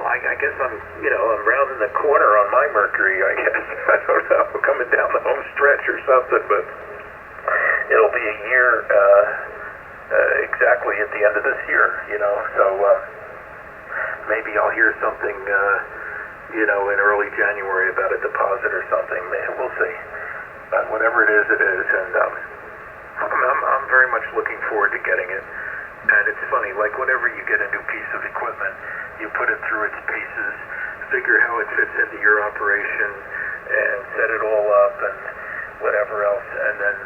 I guess I'm rounding the corner on my Mercury, I guess. I don't know, coming down the home stretch or something, but it'll be a year exactly at the end of this year, so maybe I'll hear something, in early January about a deposit or something. We'll see. But whatever it is, and I'm very much looking forward to getting it. And it's funny, like whenever you get a new piece of equipment, you put it through its paces, figure how it fits into your operation, and set it all up and whatever else, and then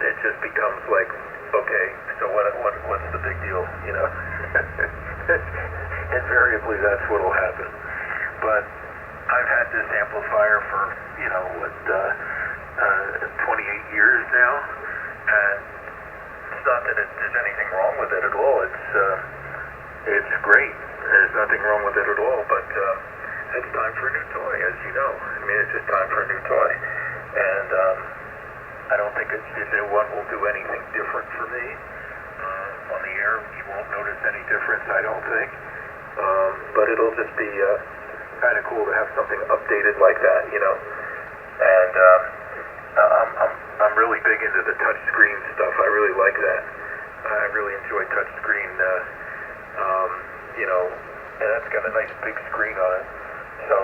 it just becomes like, okay, so what's the big deal, Invariably, that's what'll happen. But I've had this amplifier for 28 years now, and it's not that there's anything wrong with it at all. It's great. There's nothing wrong with it at all, but it's time for a new toy, as you know. I mean, it's just time for a new toy. And I don't think one will do anything different for me. On the air, you won't notice any difference, I don't think. But it'll just be kind of cool to have something updated like that, And I'm really big into the touch screen stuff. I really like that. I really enjoy touch screen, and that's got a nice big screen on it. So,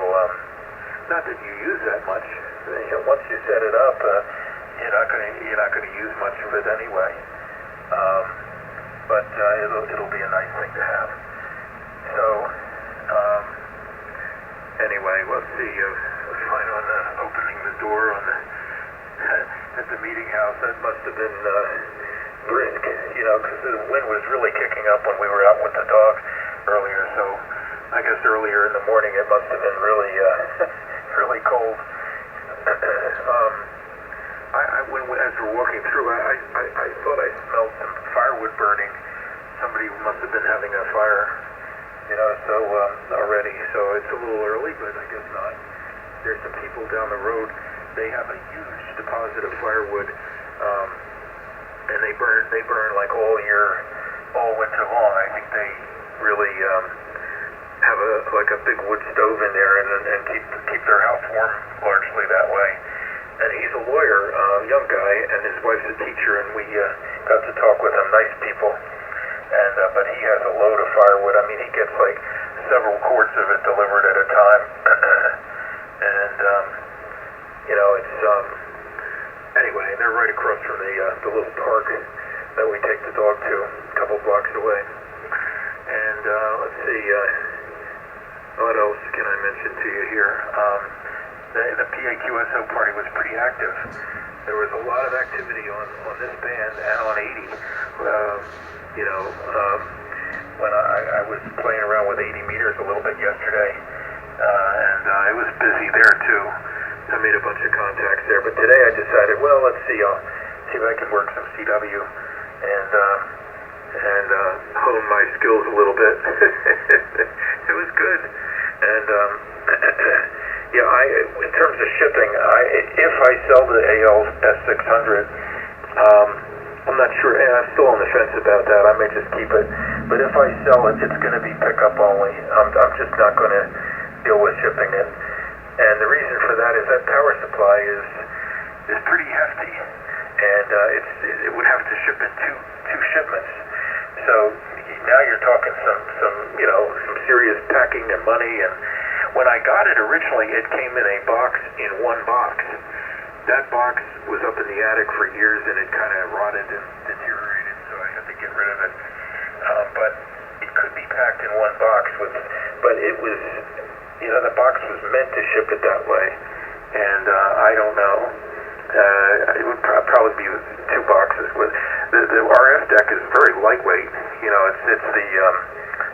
not that you use that much. Once you set it up, you're not gonna use much of it anyway. But it'll be a nice thing to have. So, anyway, let's see. Fine on opening the door at the meeting house. That must have been brisk, because the wind was really kicking up when we were out with the dog earlier. So, I guess earlier in the morning it must have been really, really cold. As we're walking through, I thought I smelled some firewood burning. Somebody must have been having a fire, already. So it's a little early, but I guess not. There's some people down the road. They have a huge deposit of firewood, and they burn like all winter long. I think they really have a big wood stove in there and keep their house warm largely that way. And he's a lawyer, young guy, and his wife's a teacher, and we got to talk with him. Nice people. And but he has a load of firewood. I mean, he gets like several cords of it delivered at a time. And it's anyway. And they're right across from the little park that we take the dog to, a couple blocks away. And let's see, what else can I mention to you here? The PAQSO party was pretty active. There was a lot of activity on this band and on 80. When I was playing around with 80 meters a little bit yesterday, and I was busy there too. I made a bunch of contacts there, but today I decided, well, let's see, I'll see if I can work some CW and hone my skills a little bit. It was good, and in terms of shipping, if I sell the AL S600, I'm not sure, and I'm still on the fence about that. I may just keep it, but if I sell it, it's going to be pickup only. I'm just not going to deal with shipping it, and the reason for that is that power supply is pretty hefty, and it would have to ship in two shipments. So now you're talking some serious packing and money. And when I got it originally, it came in a box in one box. That box was up in the attic for years, and it kind of rotted and deteriorated, so I had to get rid of it. But it could be packed in one box but it was, the box was meant to ship it that way, and I don't know. It would probably be two boxes. With the RF deck is very lightweight.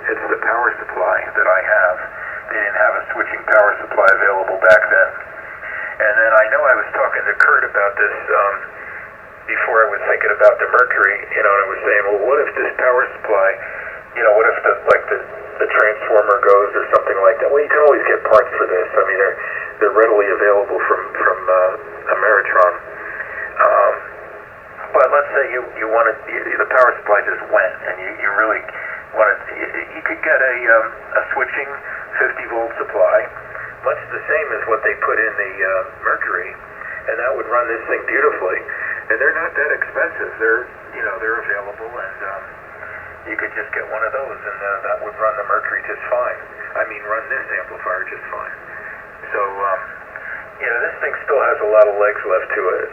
It's the power supply that I have. They didn't have a switching power supply available back then. And then I know I was talking to Kurt about this before I was thinking about the Mercury, and I was saying, well, what if this power supply, what if the transformer goes or something like that? Well, you can always get parts for this. I mean, they're readily available from Ameritron. But let's say you wanted the power supply just went, and you really wanted you could get a switching 50-volt supply, much the same as what they put in the Mercury, and that would run this thing beautifully. And they're not that expensive. They're available, and you could just get one of those, and that would run the Mercury just fine. I mean, run this amplifier just fine. So, this thing still has a lot of legs left to it.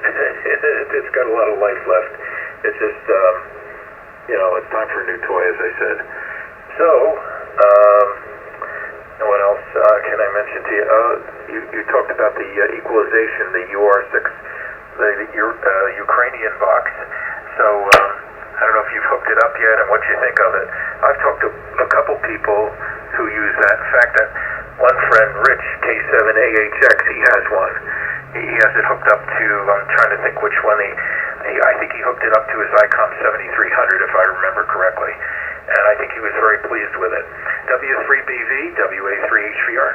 It's got a lot of life left. It's just, it's time for a new toy, as I said. So, what else can I mention to you? You talked about the equalization, the UR6, the Ukrainian box. So, I don't know if you've hooked it up yet and what you think of it. I've talked to a couple people who use that. In fact, that one friend, Rich, K7AHX, he has one. He has it hooked up to, I'm trying to think which one, I think he hooked it up to his ICOM 7300, if I remember correctly. And I think he was very pleased with it. W3BV, WA3HVR?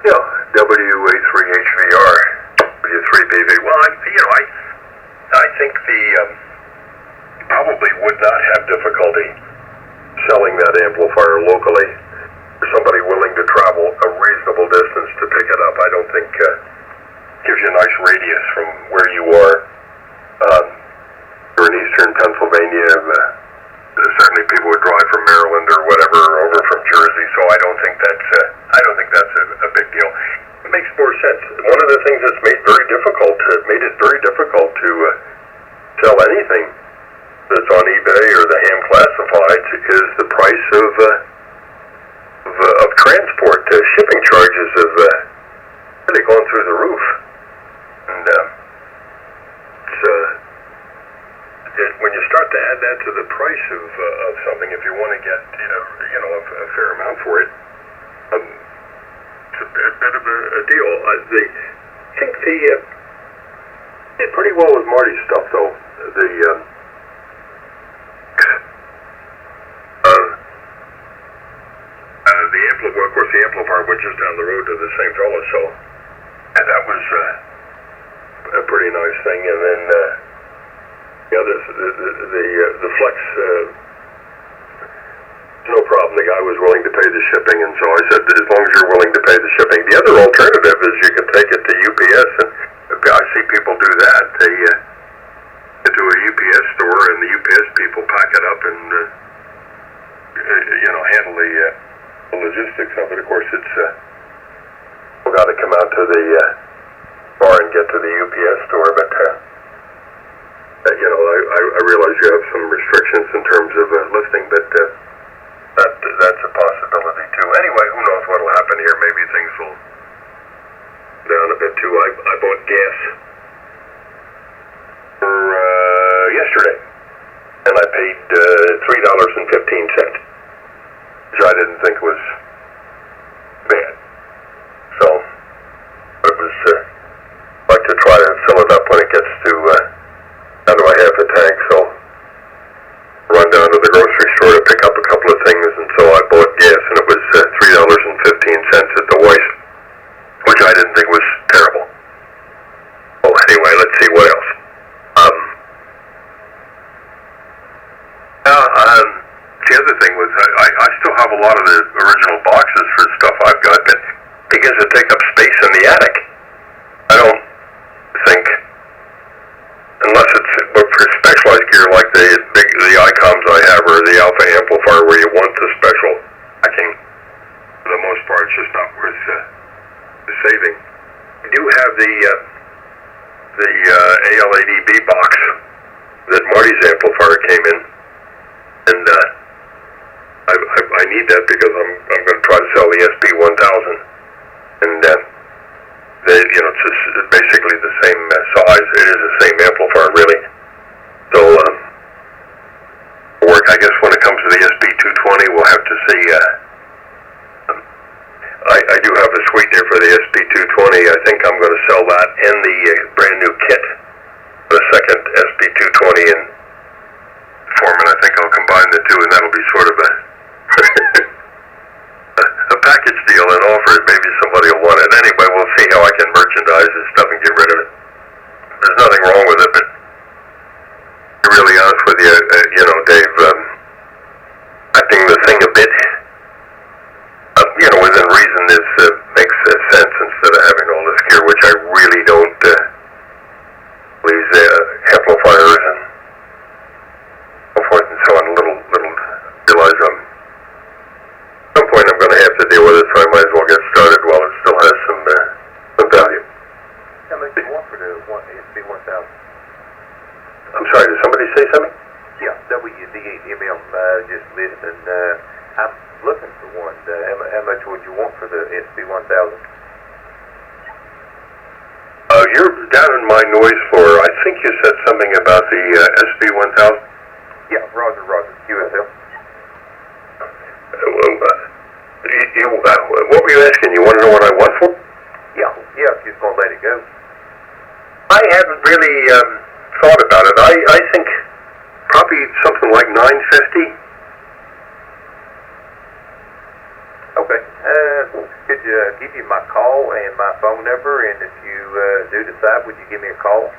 Yeah, WA3HVR, W3BV. Well, I think probably would not have difficulty selling that amplifier locally for somebody willing to travel a reasonable distance to pick it up. I don't think gives you a nice radius from where you are. You're in eastern Pennsylvania. Certainly, people would drive from Maryland or whatever over from Jersey. So I don't think that's a big deal. It makes more sense. One of the things that's made it very difficult to sell anything that's on eBay or the ham classifieds is the price of transport. Shipping charges have really gone through the roof, and when you start to add that to the price of something, if you want to get a fair amount for it, it's a bit of a deal. I think did pretty well with Marty's stuff, though. Of course, the amplifier went just down the road to the same fellow, so that was a pretty nice thing. And then, the Flex, no problem. The guy was willing to pay the shipping, and so I said, as long as you're willing to pay the shipping. The other alternative is you can take it to UPS, and I see people do that. They get to a UPS store, and the UPS people pack it up and handle the logistics of it. Of course, it's got to come out to the bar and get to the UPS store, but I realize you have some restrictions in terms of lifting, but that's a possibility too. Anyway, who knows what will happen here? Maybe things will down a bit too. I bought gas for yesterday, and I paid $3.15, which I didn't think was bad. So it was like to try to fill it up when it gets to down to my half a tank. So run down to the grocery store to pick up a couple of things, and so I bought gas, and it was $3.15 at the Weiss, which I didn't think was terrible. Well, anyway, let's see what else. The other thing was I still have a lot of the original boxes for stuff I've got that begins to take up space in the attic. I don't think, unless it's for specialized gear like the ICOMs I have or the Alpha amplifier where you want the special backing, for the most part it's just not worth the saving. We do have the ALADB box that Marty's amplifier came in, and I need that because I'm going to try to sell the SP1000, and it's basically the same size. It is the same amplifier, really. So work. I guess when it comes to the SP220, we'll have to see. I do have a sweetener for the SP220. I think I'm going to sell that and the brand new kit, the second SP220 in Foreman. I think I'll combine the two, and that'll be sort of a package deal and offer it. Maybe somebody will want it. Anyway, we'll see how I can merchandise this stuff and get rid of it. There's nothing wrong with it, but to be really honest with you, Dave, acting the thing a bit, within reason to deal with it, so I might as well get started while it still has some value. How much do you want for the SB1000? I'm sorry, did somebody say something? Yeah, WD8MM just listening. I'm looking for one. How much would you want for the SB1000? You're down in my noise floor. I think you said something about the SB1000. Yeah, Roger, QSL. What were you asking? You want to know what I want for? Yeah, if you're going to let it go. I haven't really thought about it. I think probably something like $950. Okay. Could you give you my call and my phone number, and if you do decide, would you give me a call?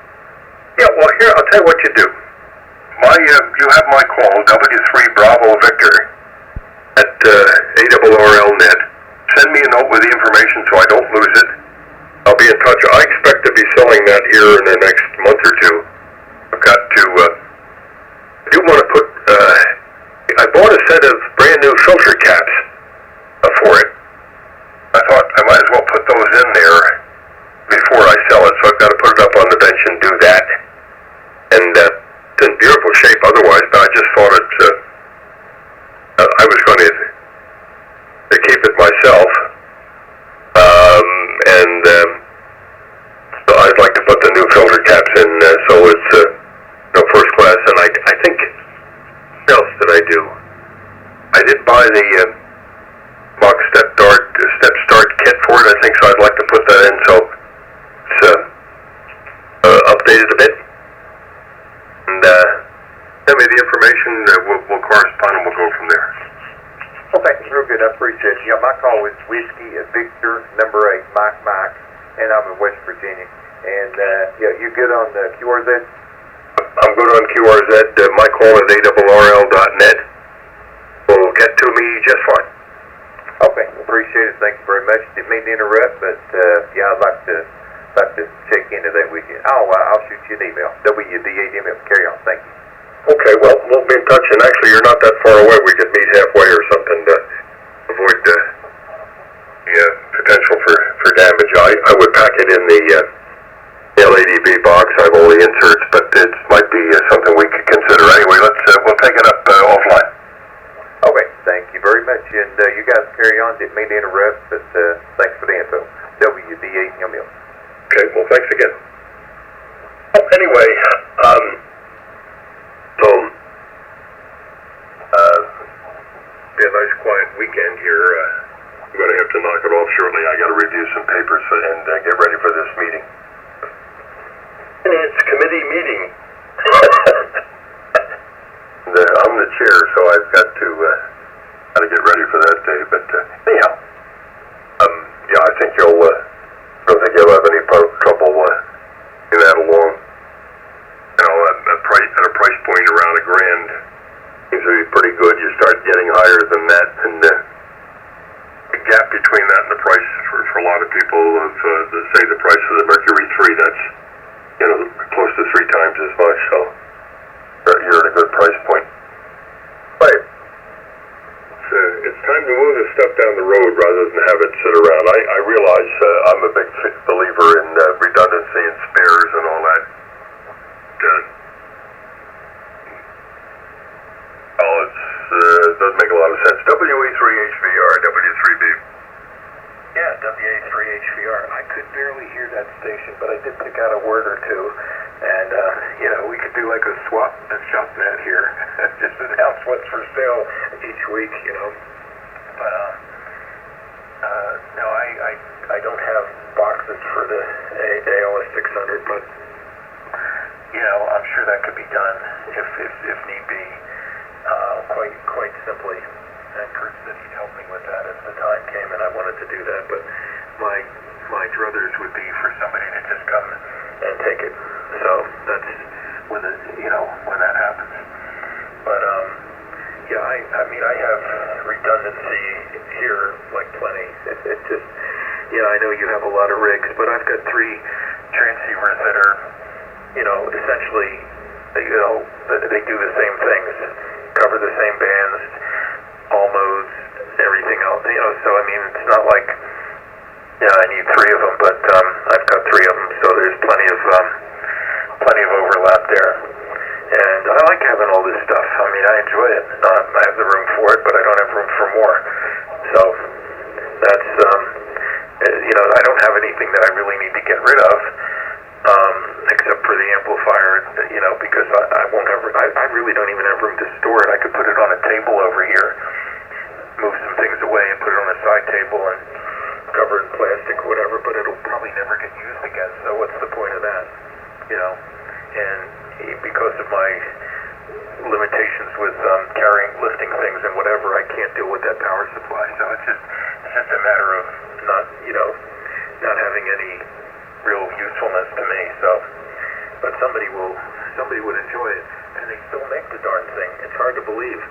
Yeah, well, here, I'll tell you what you do. You have my call, W3 Bravo Victor, at ARRL.net. Send me a note with the information so I don't lose it. I'll be in touch. I expect to be selling that here in the next month or two. I've got to, I do want to put, I bought a set of brand new filter caps for it. I thought I might as well put those in there before I sell it, so I've got to put it up on the bench and do that. And it's in beautiful shape otherwise, but I just thought I was going to keep it myself. So I'd like to put the new filter caps in, so it's first class. And I think, what else did I do? I did buy the box step start kit for it, I think, so I'd like to put that in so it's updated a bit. And send me the information, we'll correspond and we'll go from there. Okay, real good. I appreciate it. Yeah, my call is Whiskey Victor, number 8, Mike, and I'm in West Virginia. And, you good on the QRZ? I'm good on QRZ. My call is ARRL.net. Will get to me just fine. Okay, appreciate it. Thank you very much. Didn't mean to interrupt, but, I'd like to check into that with you. I'll shoot you an email. WD8MM. Carry on. Thank you. Okay, well, we'll be in touch, and actually you're not that far away. We could meet halfway or something to avoid the potential for damage. I would pack it in the LADB box. I have all the inserts, but it might be something we could consider. Anyway, we'll take it up offline. Okay, thank you very much, and you guys carry on. Didn't mean to interrupt, but thanks for the info. WD8MM. Okay, well, thanks again. Anyway, be a nice quiet weekend here. I'm going to have to knock it off shortly. I got to review some papers and get ready for this meeting. It's committee meeting. I'm the chair, so I've got to get ready for that day. But anyhow, I think I don't think you'll have any trouble getting that along. At a price point around $1,000 seems to be pretty good. You start getting higher than that, and the gap between that and the price for a lot of people of say the price of the Mercury 3, that's close to 3 times as much. So you're at a good price point. Right. It's time to move this stuff down the road rather than have it sit around. I realize I'm a big believer in redundancy and spares and all that. It doesn't make a lot of sense. WE3HVR, W3B. Yeah, WA3HVR. I could barely hear that station, but I did pick out a word or two. And, we could do like a swap and shop net here. Just announce what's for sale each week, But, no, I don't have boxes for the ALS 600, but, I'm sure that could be done if need be, quite simply. And Kurt said he'd help me with that if the time came and I wanted to do that, but my druthers would be for somebody to just come and take it. So that's when when that happens. But I have redundancy here like plenty. It's just I know you have a lot of rigs, but I've got 3 transceivers that are essentially they do the same things, cover the same bands, all modes, everything else. so I mean, it's not like, I need 3 of them, but I've got 3 of them, so there's plenty of overlap there. And I like having all this stuff. I mean, I enjoy it. I have the room for it, but I don't have room for more. So that's, I don't have anything that I really need to get rid of, except for the amplifier, because I won't have, I really don't even have room to store it. I could put it on a table over here, move some things away and put it on a side table and cover it in plastic or whatever, but it'll probably never get used again, so what's the point of that? And because of my limitations with lifting things and whatever, I can't deal with that power supply, so it's just a matter of not having any real usefulness to me, so, but somebody would enjoy it, and they still make the darn thing. It's hard to believe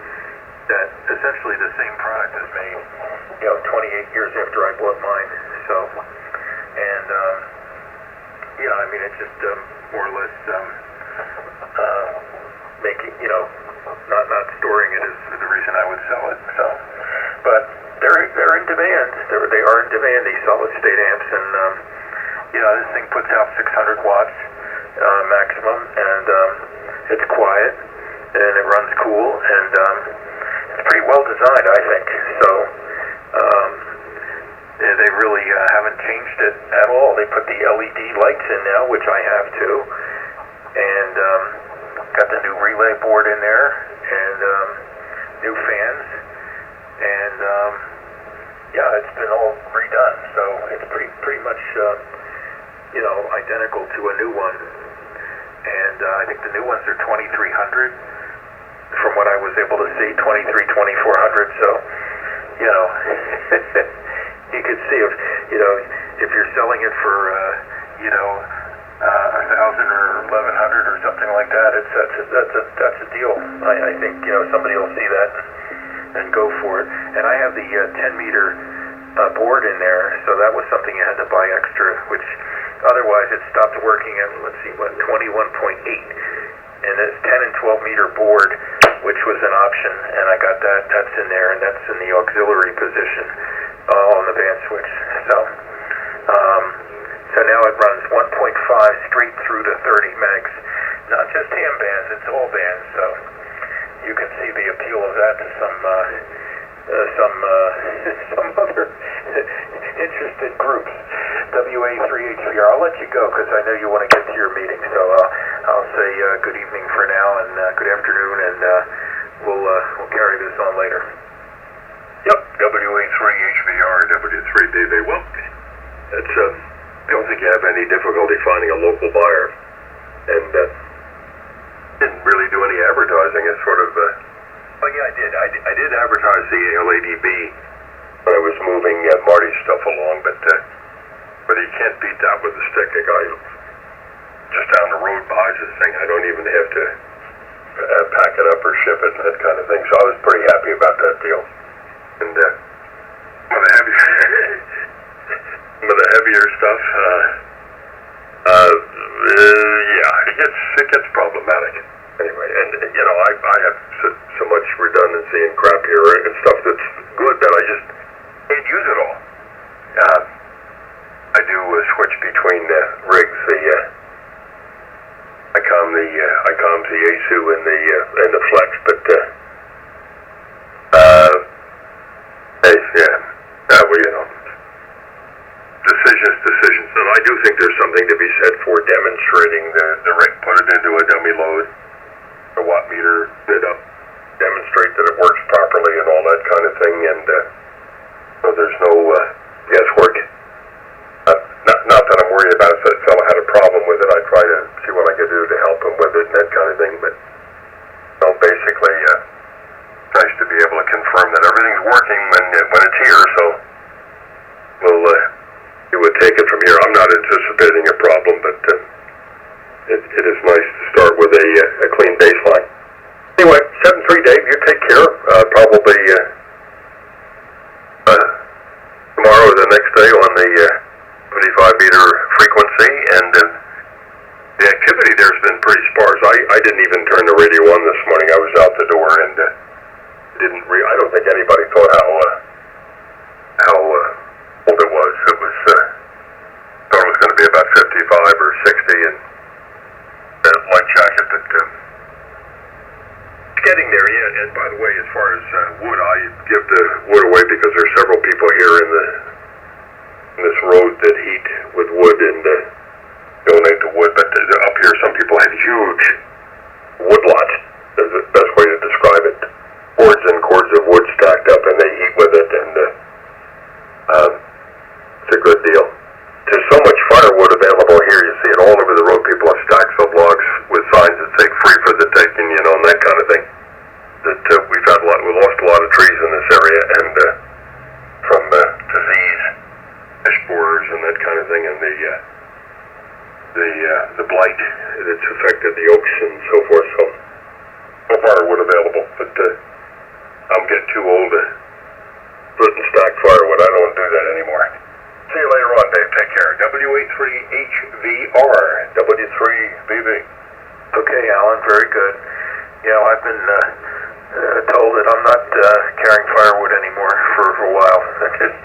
that essentially the same product is made, 28 years after I bought mine, so, and, I mean, it's just more or less making, not storing it is the reason I would sell it, so, but they're in demand. They are in demand, these solid-state amps, and, this thing puts out 600 watts maximum, and it's quiet, and it runs cool, and it's pretty well designed, I think. So they really haven't changed it at all. They put the LED lights in now, which I have too, and got the new relay board in there, and new fans, and it's been all redone. So it's pretty much identical to a new one, and I think the new ones are 2300 from what I was able to see, 2400, so you could see if you're selling it for 1,000 or 1,100 or something like that, that's a deal. I think somebody will see that and go for it. And I have the 10-meter board in there, so that was something you had to buy extra, which otherwise it stopped working at 21.8, and it's 10 and 12 meter board, which was an option, and I got that. That's in there, and that's in the auxiliary position on the band switch. So now it runs 1.5 straight through to 30 megs. Not just ham bands, it's all bands. So you can see the appeal of that to some other interested groups. WA3HVR. I'll let you go because I know you want to get to your meeting. So I'll say good evening for now and good afternoon, and we'll carry this on later. Yep, WA3HVR and W3BB. Well, it's I don't think you have any difficulty finding a local buyer, and didn't really do any advertising. It's sort of well, yeah, I did. I did advertise the LADB when I was moving Marty's stuff along, but you can't beat that with a stick. A guy just down the road buys this thing. I don't even have to pack it up or ship it and that kind of thing. So I was pretty happy about that deal. And some of the heavier stuff, it gets problematic. Anyway, and I have so much redundancy and crap here and stuff that's good that I just can't use it all. I do switch between rigs, the ICOMs, the ASU, and the Flex, but decisions. And I do think there's something to be said for demonstrating the rig, put it into a dummy load, a watt meter, demonstrate that it works properly and all that kind of thing, and so there's no guesswork. Not that I'm worried about it. If a fellow had a problem with it, I'd try to see what I could do to help him with it and that kind of thing, but basically, nice to be able to confirm that everything's working when it's here, so we would take it from here. I'm not anticipating a problem, but it is nice to start with a clean baseline. Anyway, 7-3 Dave, you take care. Probably tomorrow or the next day on the 75-meter frequency, and the activity there's been pretty sparse. I didn't even turn the radio on this morning. I was out the door and I don't think anybody thought how wood, I give the wood away because there's several people here in this road that heat with wood and donate the wood. But up here, some people have huge wood lots. That's the best way to describe it. Cords and cords of wood stacked up, and they heat with it, and it's a good deal. There's so much firewood available here. You see it all over the road. People have stacks of logs with signs that say "free for the taking," and that kind of thing. That we lost a lot of trees in this area, and from disease, fish borers, and that kind of thing, and the blight that's affected the oaks and so forth. So firewood available, but I'm getting too old to put and stack firewood. I don't want to do that anymore. See you later on, Dave. Take care. W83HVR, W3BV. Okay, Alan, very good. I've been told that I'm not carrying firewood anymore for a while. I'm just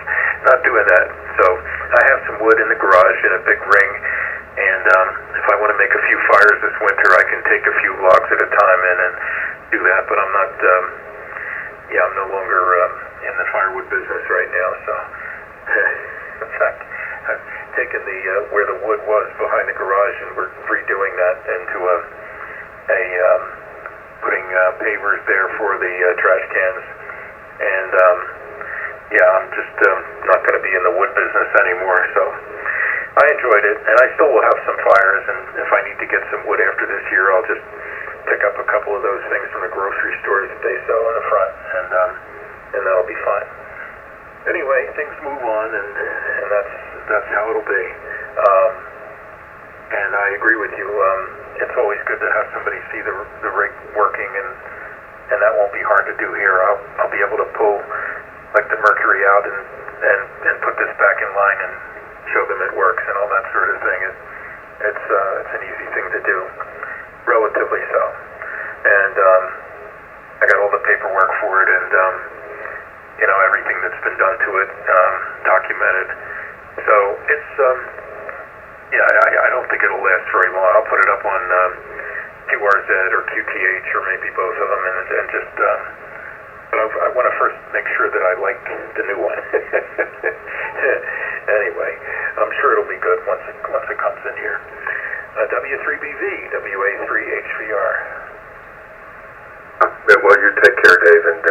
not doing that. So I have some wood in the garage in a big ring, and if I want to make a few fires this winter, I can take a few logs at a time in and do that, but I'm not, I'm no longer in the firewood business right now, so in fact, I've taken where the wood was behind the garage, and we're redoing that into putting pavers there for the trash cans, and I'm just not going to be in the wood business anymore, so I enjoyed it, and I still will have some fires, and if I need to get some wood after this year, I'll just pick up a couple of those things from the grocery stores that they sell in the front, and that'll be fine. Anyway, things move on, and that's how it'll be. And I agree with you. It's always good to have somebody see the rig working, and that won't be hard to do here. I'll be able to pull like the mercury out and put this back in line and show them it works and all that sort of thing. It's an easy thing to do, relatively so. And I got all the paperwork for it, and everything that's been done to it documented. So it's I don't think it'll last very long. I'll put it up on QRZ or QTH or maybe both of them, and just. But I want to first make sure that I like the new one. Anyway, I'm sure it'll be good once it comes in here. W3BV, WA3HVR. Well, you take care, Dave, and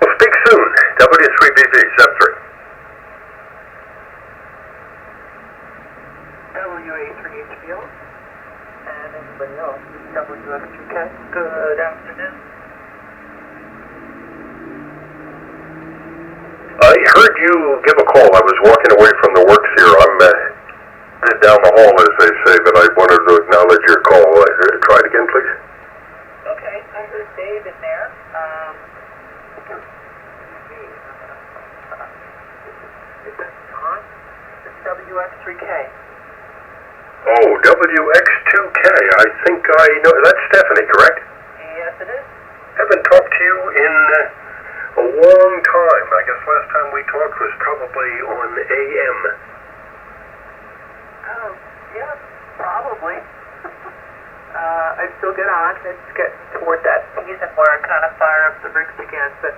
we'll speak soon. W3BV, 73. WA3HVR. And anybody else? WX2K. Good afternoon. I heard you give a call. I was walking away from the works here. I'm down the hall, as they say, but I wanted to acknowledge your call. Try it again, please. Okay, I heard Dave in there. Is that John? It's WX3K. Oh, WX2K. I think I know. That's Stephanie, correct? Yes, it is. Haven't talked to you in a long time. I guess last time we talked was probably on AM. Oh, yeah, probably. I still get on. It's getting toward that season where I kind of fire up the rigs again. But,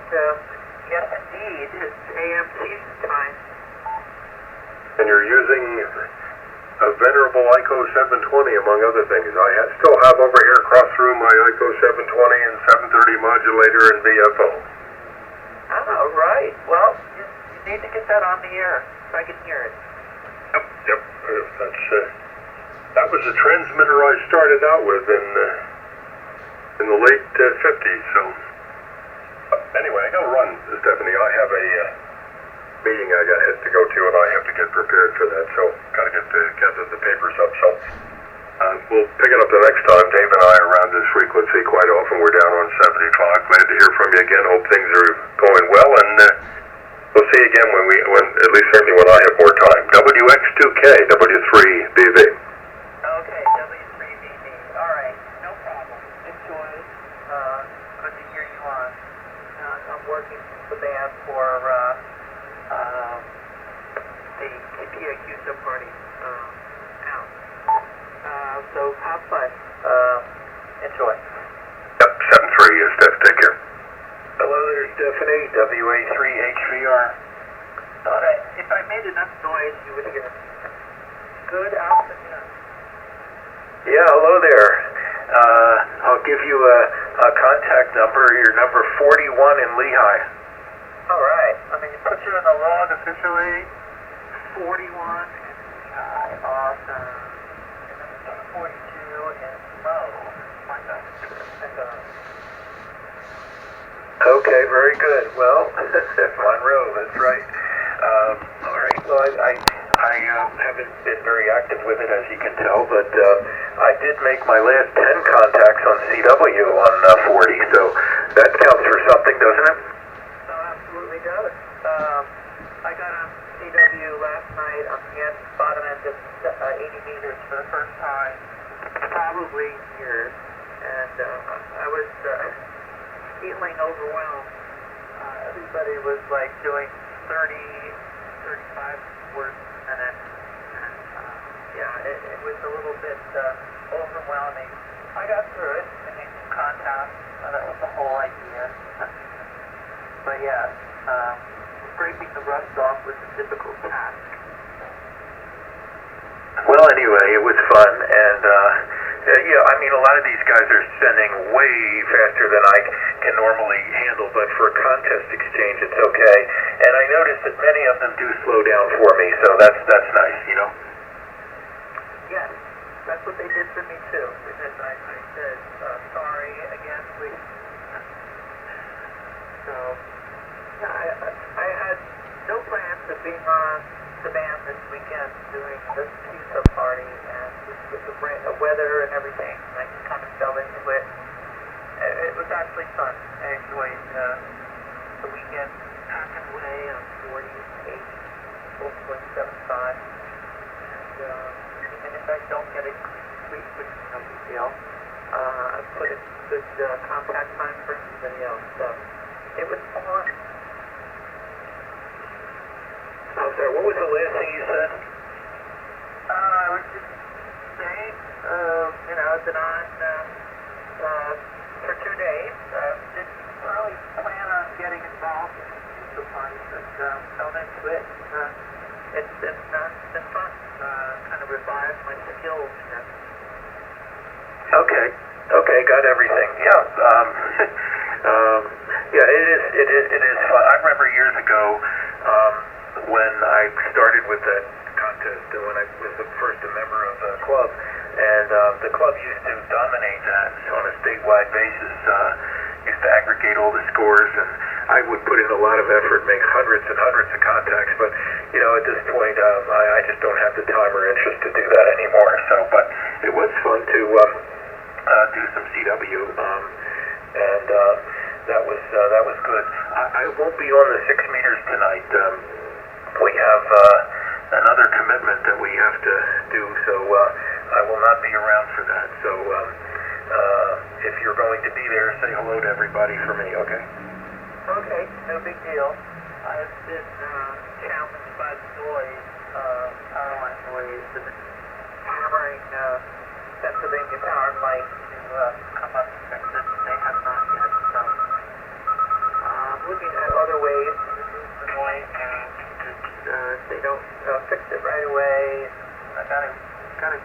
yes, indeed, it's AM season time. And you're using a venerable ICO 720, among other things. I still have over here across the room my ICO 720 and 730 modulator and VFO. Oh, right. Well, you need to get that on the air so I can hear it. Yep. That was the transmitter I started out with in the late 50s. So anyway, I gotta run, Stephanie. I have a meeting I got to go to, and I have to get prepared for that. So gotta get the papers up. So we'll pick it up the next time. Dave and I are around this frequency quite often. We're down on 75. Glad to hear from you again. Hope things are going well, and we'll see you again when at least certainly when I have more time. WX2K, W3BV. Okay, W3BB. All right, no problem. Enjoy. Good to hear you on. I'm working with the band for the PAQ party out. So have fun. Enjoy. Yep, 7-3, Steph. Take care. Hello there, Stephanie, WA3HVR. Thought if I made enough noise, you would hear. Good afternoon. Yeah, hello there. I'll give you a contact number, your number 41 in Lehigh. All right. I mean, you put you in the log officially. 41 in Lehigh. Awesome. And then 42 in Low. My God. Okay, very good. Well, Monroe, that's right. All right. Well, I haven't been very active with it, as you can tell, but I did make my last 10 contacts on CW on 40, so that counts for something, doesn't it? Absolutely does. I got on CW last night on the bottom end of 80 meters for the first time, probably in years, and I was feeling overwhelmed. Everybody was like doing 30, 35 words a minute. And, yeah, it was a little bit overwhelming. I got through it and made some contacts. That was the whole idea. But yeah, breaking the rust off was a difficult task. Well, anyway, it was fun, and yeah, I mean, a lot of these guys are sending way faster than I can normally handle, but for a contest exchange, it's okay. And I noticed that many of them do slow down for me, so that's nice, you know? Yes, that's what they did for me too, because I said, sorry again, please. So, yeah, I had no plans of being on the band this weekend doing this pizza party, and with the weather and everything, I just kind of fell into it. It was actually fun. I enjoyed the weekend packing away on 48, hopefully 75. And even if I don't get it complete, which is no big deal, I put in good contact time for everybody else. So it was fun. I'm sorry, what was the last thing you said? I was just saying, I've been on for 2 days. Didn't really plan on getting involved in the pizza party, but fell into it. It's been fun. Kind of revived my skills here. Okay, got everything. Yeah, yeah, it is fun. I remember years ago, when I started with that contest, when I was first a member of the club, and the club used to dominate that on a statewide basis, used to aggregate all the scores, and I would put in a lot of effort, make hundreds and hundreds of contacts, but, at this point, I just don't have the time or interest to do that anymore, so, but it was fun to do some CW, and that was good. I won't be on the 6 meters tonight. We have another commitment that we have to do, so I will not be around for that. So if you're going to be there, say hello to everybody for me, okay? Okay, no big deal. I've been challenged by the noise, power line noise, and hammering Pennsylvania Power and Light to come up and fix it. They have not yet, so I'm looking at other ways to reduce the noise. If they don't fix it right away, I gotta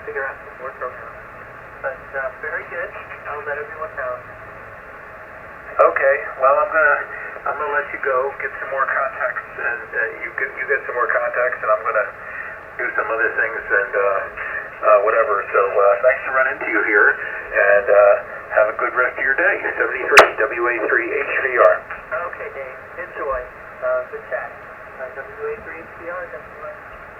figure out some workarounds. But very good. I'll let everyone know. Okay. Well, I'm gonna let you go, get some more contacts, and you get some more contacts, and I'm gonna do some other things and whatever. So nice to run into you here, and have a good rest of your day. 73 WA3HVR. Okay, Dave. Enjoy. Good chat. WA3HVR, WA3,